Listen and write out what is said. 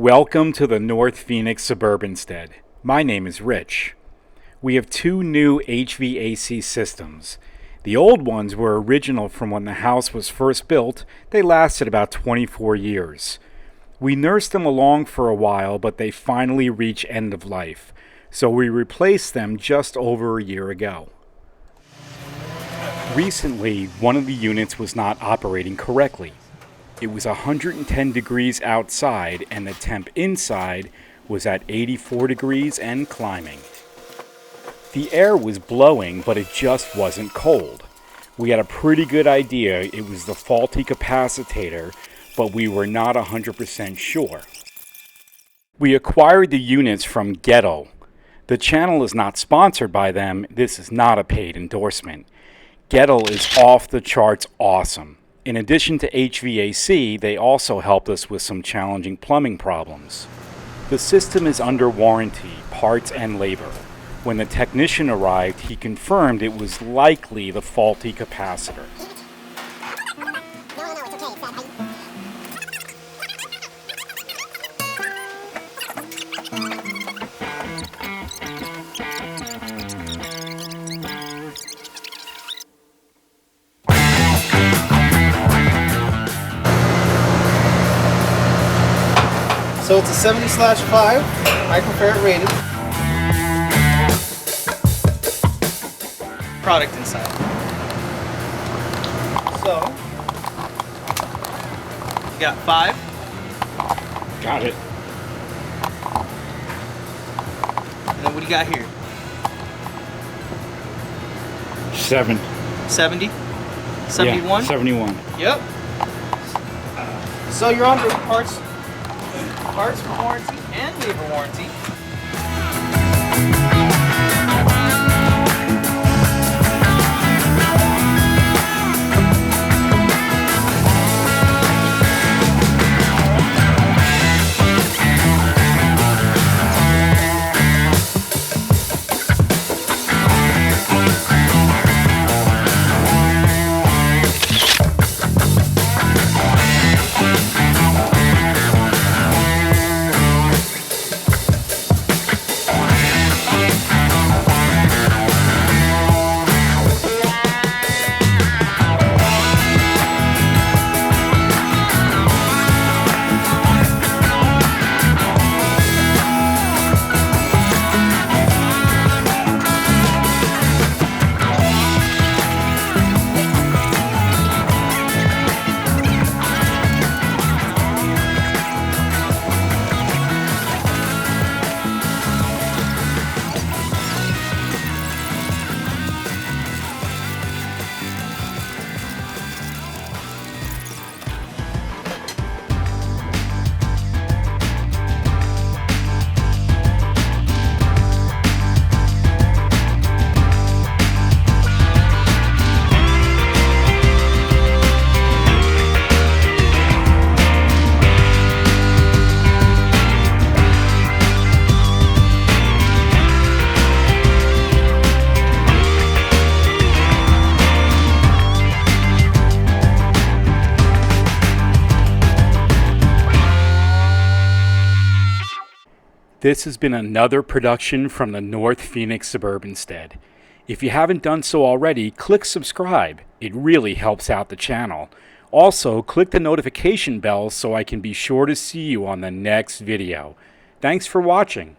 Welcome to the North Phoenix Suburbanstead. My name is Rich. We have two new HVAC systems. The old ones were original from when the house was first built. They lasted about 24 years. We nursed them along for a while, but they finally reached end of life. So we replaced them just over a year ago. Recently, one of the units was not operating correctly. It was 110 degrees outside and the temp inside was at 84 degrees and climbing. The air was blowing, but it just wasn't cold. We had a pretty good idea it was the faulty capacitor, but we were not 100% sure. We acquired the units from Goettl. The channel is not sponsored by them. This is not a paid endorsement. Goettl is off the charts awesome. In addition to HVAC, they also helped us with some challenging plumbing problems. The system is under warranty, parts and labor. When the technician arrived, he confirmed it was likely the faulty capacitor. So it's a 70/5 microfarad rated. Product inside. So you got 5. Got it. And then what do you got here? 7. 70? 71? Yeah, 71. Yep. So you're under parts for warranty and labor warranty. This has been another production from the North Phoenix Suburbanstead. If you haven't done so already, click subscribe. It really helps out the channel. Also, click the notification bell so I can be sure to see you on the next video. Thanks for watching.